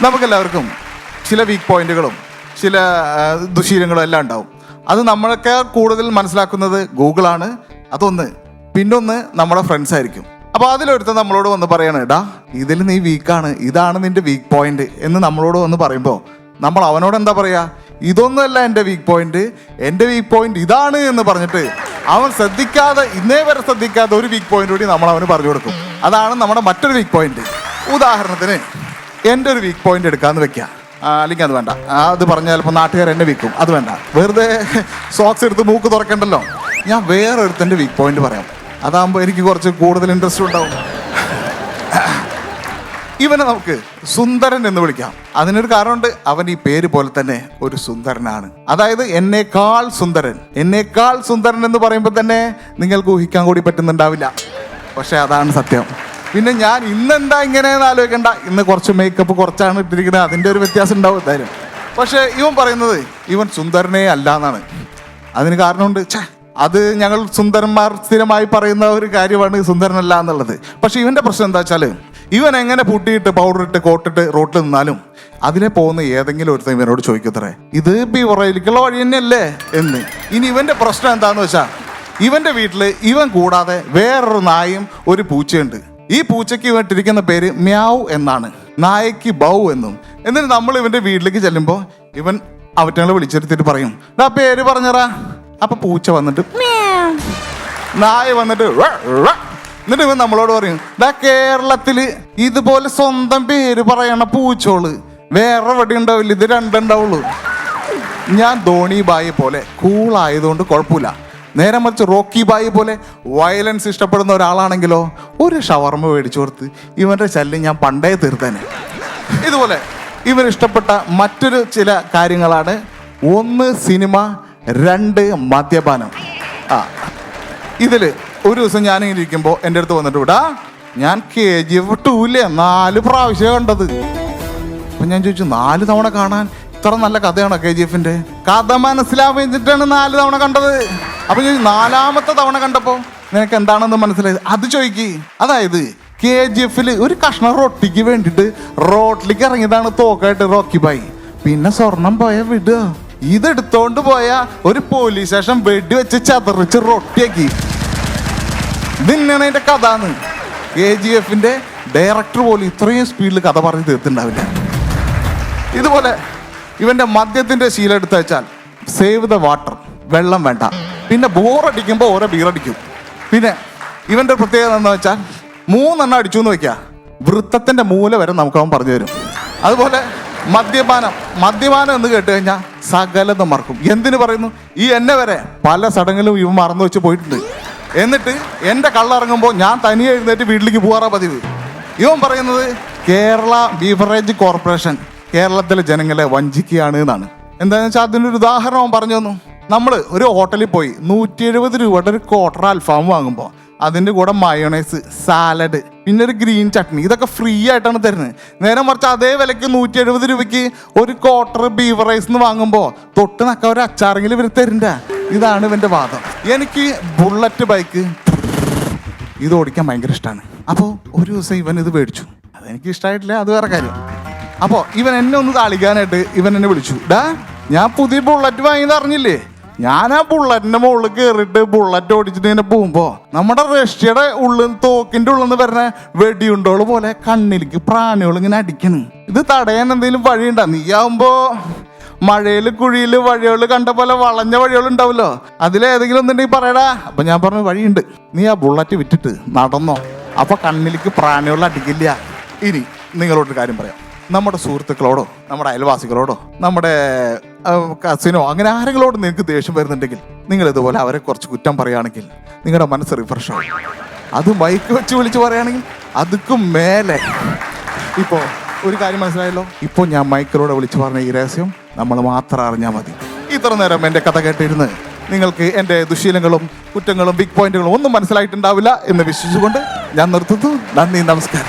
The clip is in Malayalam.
നമുക്കെല്ലാവർക്കും ചില വീക്ക് പോയിന്റുകളും ചില ദുശീലങ്ങളും എല്ലാം ഉണ്ടാവും. അത് നമ്മളൊക്കെ കൂടുതൽ മനസ്സിലാക്കുന്നത് ഗൂഗിളാണ്. അതൊന്ന്. പിന്നൊന്ന് നമ്മുടെ ഫ്രണ്ട്സ് ആയിരിക്കും. അപ്പോൾ അതിലൊരുത്തൻ നമ്മളോട് വന്ന് പറയാണ്, എടാ ഇതിൽ നീ വീക്കാണ്, ഇതാണ് നിന്റെ വീക്ക് പോയിന്റ് എന്ന് നമ്മളോട് വന്ന് പറയുമ്പോൾ നമ്മൾ അവനോട് എന്താ പറയുക? ഇതൊന്നുമല്ല എൻ്റെ വീക്ക് പോയിന്റ്, എൻ്റെ വീക്ക് പോയിന്റ് ഇതാണ് എന്ന് പറഞ്ഞിട്ട് അവൻ ശ്രദ്ധിക്കാതെ, ഇന്നേ വരെ ശ്രദ്ധിക്കാതെ ഒരു വീക്ക് പോയിന്റ് കൂടി നമ്മൾ അവന് പറഞ്ഞു കൊടുക്കും. അതാണ് നമ്മുടെ മറ്റൊരു വീക്ക് പോയിന്റ്. ഉദാഹരണത്തിന് എൻ്റെ ഒരു വീക്ക് പോയിന്റ് എടുക്കാമെന്ന് വെക്കുക. അല്ലെങ്കിൽ അത് വേണ്ട, അത് പറഞ്ഞാൽ ചിലപ്പോൾ നാട്ടുകാർ എന്നെ വിൽക്കും. അത് വേണ്ട, വെറുതെ സോക്സ് എടുത്ത് മൂക്ക് തുറക്കണ്ടല്ലോ. ഞാൻ വേറൊരുത്തൻ്റെ വീക്ക് പോയിന്റ് പറയാം. അതാകുമ്പോൾ എനിക്ക് കുറച്ച് കൂടുതൽ ഇൻട്രസ്റ്റ് ഉണ്ടാവും. ഇവനെ നമുക്ക് സുന്ദരൻ എന്ന് വിളിക്കാം. അതിനൊരു കാരണമുണ്ട്. അവൻ ഈ പേര് പോലെ തന്നെ ഒരു സുന്ദരനാണ്. അതായത് എന്നേക്കാൾ സുന്ദരൻ. എന്നേക്കാൾ സുന്ദരൻ എന്ന് പറയുമ്പോൾ തന്നെ നിങ്ങൾക്ക് ഊഹിക്കാൻ കൂടി പറ്റുന്നുണ്ടാവില്ല. പക്ഷെ അതാണ് സത്യം. പിന്നെ ഞാൻ ഇന്നെന്താ ഇങ്ങനെയെന്ന് ആലോചിക്കണ്ട. ഇന്ന് കുറച്ച് മേക്കപ്പ് കുറച്ചാണ് ഇട്ടിരിക്കുന്നത്, അതിൻ്റെ ഒരു വ്യത്യാസം ഉണ്ടാവും എന്തായാലും. പക്ഷെ ഇവൻ പറയുന്നത് ഇവൻ സുന്ദരനേ അല്ല എന്നാണ്. അതിന് കാരണമുണ്ട്. അത് ഞങ്ങൾ സുന്ദരന്മാർ സ്ഥിരമായി പറയുന്ന ഒരു കാര്യമാണ് സുന്ദരനല്ല എന്നുള്ളത്. പക്ഷെ ഇവന്റെ പ്രശ്നം എന്താ വെച്ചാൽ, ഇവൻ എങ്ങനെ പൂട്ടിയിട്ട് പൗഡർ ഇട്ട് കോട്ടിട്ട് റോട്ടിൽ നിന്നാലും അതിലെ പോകുന്ന ഏതെങ്കിലും ഒരുത്തൻ ഇവനോട് ചോദിക്കത്രേ, ഇത് ബീവറേജിലേക്കുള്ള വഴി തന്നെയല്ലേ എന്ന്. ഇനി ഇവന്റെ പ്രശ്നം എന്താന്ന് വെച്ചാൽ, ഇവന്റെ വീട്ടിൽ ഇവൻ കൂടാതെ വേറൊരു നായും ഒരു പൂച്ചയുണ്ട്. ഈ പൂച്ചയ്ക്ക് ഇവൻ ഇട്ടിരിക്കുന്ന പേര് മ്യാവ് എന്നാണ്, നായയ്ക്ക് ബൗ എന്നും. എന്നിട്ട് നമ്മൾ ഇവന്റെ വീട്ടിലേക്ക് ചെല്ലുമ്പോൾ ഇവൻ അവറ്റങ്ങളെ വിളിച്ചെടുത്തിട്ട് പറയും, ആ പേര് പറഞ്ഞറാ. അപ്പൊ പൂച്ച വന്നിട്ട് നായ വന്നിട്ട് എന്നിട്ട് ഇവൻ നമ്മളോട് പറയും, കേരളത്തില് ഇതുപോലെ സ്വന്തം പേര് പറയണ പൂച്ചോള് വേറെ എവിടെ ഉണ്ടാവില്ല, ഇത് രണ്ടുണ്ടാവുള്ളൂ. ഞാൻ ധോണി ബായി പോലെ കൂളായതുകൊണ്ട് കുഴപ്പമില്ല. നേരെ മറിച്ച് റോക്കി ബായി പോലെ വയലൻസ് ഇഷ്ടപ്പെടുന്ന ഒരാളാണെങ്കിലോ ഒരു ഷവർമ മേടിച്ചു കൊടുത്ത് ഇവന്റെ ശല്യം ഞാൻ പണ്ടേ തീർത്തേനെ. ഇതുപോലെ ഇവൻ ഇഷ്ടപ്പെട്ട മറ്റൊരു ചില കാര്യങ്ങളാണ്: 1 സിനിമ, 2 മദ്യപാനം. ഇതിൽ ഒരു ദിവസം ഞാനിങ്ങനെ ഇരിക്കുമ്പോൾ എൻ്റെ അടുത്ത് വന്നിട്ട്, വിടാ ഞാൻ KGF 2 4 പ്രാവശ്യം കണ്ടത്. അപ്പം ഞാൻ ചോദിച്ചു, 4 തവണ കാണാൻ ഇത്ര നല്ല കഥയാണോ KGF-ന്റെ? കഥ മനസ്സിലാവിച്ചിട്ടാണ് 4 തവണ കണ്ടത്. അപ്പം ചോദിച്ചു, 4ാമത്തെ തവണ കണ്ടപ്പോൾ നിനക്ക് എന്താണെന്ന് മനസ്സിലായത്? അത് ചോദിക്ക്. അതായത് KGF-ൽ ഒരു കഷ്ണം റൊട്ടിക്ക് വേണ്ടിയിട്ട് റോട്ടിലേക്ക് ഇറങ്ങിയതാണ് തോക്കായിട്ട് റോക്കി ബായി. പിന്നെ സ്വർണം പോയ വിടുക, ഇതെടുത്തോണ്ട് പോയ ഒരു പോലീസ് സ്റ്റേഷൻ വെടി വെച്ച് ചതറിച്ച് റൊട്ടിയാക്കി. ഇതിന്നാണ് അതിന്റെ കഥാന്ന്. KGF-ന്റെ ഡയറക്ടർ പോലും ഇത്രയും സ്പീഡിൽ കഥ പറഞ്ഞ് തീർത്തിണ്ടാവില്ല. ഇതുപോലെ ഇവന്റെ മദ്യത്തിന്റെ ശീലം എടുത്തു വെച്ചാൽ സേവ് ദ വാട്ടർ, വെള്ളം വേണ്ട. പിന്നെ ബോറടിക്കുമ്പോൾ ഓരോ ബീറടിക്കും. പിന്നെ ഇവന്റെ പ്രത്യേകത എന്താ വെച്ചാൽ 3 എണ്ണം അടിച്ചു എന്ന് വെക്കുക, വൃത്തത്തിന്റെ മൂല വരെ നമുക്ക് അവൻ പറഞ്ഞു തരും. അതുപോലെ മദ്യപാനം എന്ന് കേട്ട് കഴിഞ്ഞാൽ സകലതും മറക്കും. എന്തിനു പറയുന്നു, ഈ എന്നെ വരെ പല സടങ്ങിലും ഇവൻ മറന്നു വെച്ച് പോയിട്ടുണ്ട്. എന്നിട്ട് എൻ്റെ കള്ളിറങ്ങുമ്പോൾ ഞാൻ തനിയെ എഴുന്നേറ്റ് വീട്ടിലേക്ക് പോകാറാ പതിവ്. ഇവൻ പറയുന്നത് കേരള ബീവറേജ് കോർപ്പറേഷൻ കേരളത്തിലെ ജനങ്ങളെ വഞ്ചിക്കുകയാണ് എന്നാണ്. എന്താണെന്ന് വെച്ചാൽ അതിനൊരു ഉദാഹരണം അവൻ പറഞ്ഞു തന്നു. നമ്മൾ ഒരു ഹോട്ടലിൽ പോയി 170 രൂപയുടെ ഒരു ക്വാർട്ടർ അൽഫാം വാങ്ങുമ്പോൾ അതിൻ്റെ കൂടെ മയോണൈസ്, സാലഡ്, പിന്നെ ഒരു ഗ്രീൻ ചട്നി, ഇതൊക്കെ ഫ്രീ ആയിട്ടാണ് തരുന്നത്. നേരെ മറിച്ച് അതേ വിലയ്ക്ക് 170 രൂപയ്ക്ക് ഒരു ക്വാർട്ടർ ബീഫ് റൈസ് എന്ന് വാങ്ങുമ്പോൾ തൊട്ട് നക്ക ഒരു അച്ചാറെങ്കിലും ഇവർ തരണ്ട. ഇതാണ് ഇവൻ്റെ വാദം. എനിക്ക് ബുള്ളറ്റ് ബൈക്ക് ഇത് ഓടിക്കാൻ ഭയങ്കര ഇഷ്ടമാണ്. അപ്പോൾ ഒരു ദിവസം ഇവൻ ഇത് മേടിച്ചു. അതെനിക്ക് ഇഷ്ടമായിട്ടില്ല, അത് വേറെ കാര്യം. അപ്പോൾ ഇവൻ എന്നെ ഒന്ന് താളിക്കാനായിട്ട് ഇവൻ എന്നെ വിളിച്ചു. ഞാൻ പുതിയ ബുള്ളറ്റ് വാങ്ങിയെന്ന് അറിഞ്ഞില്ലേ? ഞാൻ ആ ബുള്ളറ്റിന്റെ മുകളിൽ കയറിയിട്ട് ബുള്ളറ്റ് ഓടിച്ചിട്ട് ഇങ്ങനെ പോകുമ്പോ നമ്മുടെ റഷ്യയുടെ തോക്കിന്റെ ഉള്ളിൽ നിന്ന് വരുന്ന വെടിയുണ്ടോള് പോലെ കണ്ണിലേക്ക് പ്രാണികൾ ഇങ്ങനെ അടിക്കണ്. ഇത് തടയാൻ എന്തെങ്കിലും വഴിയുണ്ടാ? നീയാവുമ്പോ മഴയില് കുഴിയില് വഴികൾ കണ്ട പോലെ വളഞ്ഞ വഴികൾ ഉണ്ടാവല്ലോ, അതിലേതെങ്കിലും ഒന്നുണ്ടെങ്കിൽ പറയടാ. അപ്പൊ ഞാൻ പറഞ്ഞു, വഴിയുണ്ട്, നീ ആ ബുള്ളറ്റ് വിറ്റിട്ട് നടന്നോ, അപ്പൊ കണ്ണിലേക്ക് പ്രാണികൾ അടിക്കില്ല. ഇനി നിങ്ങളോടൊരു കാര്യം പറയാം. നമ്മുടെ സുഹൃത്തുക്കളോടോ നമ്മുടെ അയൽവാസികളോടോ നമ്മുടെ കസിനോ അങ്ങനെ ആരെങ്കിലോട് നിങ്ങൾക്ക് ദേഷ്യം വരുന്നുണ്ടെങ്കിൽ നിങ്ങൾ ഇതുപോലെ അവരെ കുറച്ച് കുറ്റം പറയുകയാണെങ്കിൽ നിങ്ങളുടെ മനസ്സ് റിഫ്രഷ് ആവും. അത് മൈക്ക് വെച്ച് വിളിച്ച് പറയുകയാണെങ്കിൽ അതുക്കും മേലെ. ഇപ്പോൾ ഒരു കാര്യം മനസ്സിലായല്ലോ. ഇപ്പോൾ ഞാൻ മൈക്കിലൂടെ വിളിച്ച് പറഞ്ഞ ഈ രഹസ്യം നമ്മൾ മാത്രം അറിഞ്ഞാൽ മതി. ഇത്ര നേരം എൻ്റെ കഥ കേട്ടിരുന്ന് നിങ്ങൾക്ക് എൻ്റെ ദുശീലങ്ങളും കുറ്റങ്ങളും വീക്ക് പോയിന്റുകളും ഒന്നും മനസ്സിലായിട്ടുണ്ടാവില്ല എന്ന് വിശ്വസിച്ചുകൊണ്ട് ഞാൻ നിർത്തുന്നു. നന്ദി, നമസ്കാരം.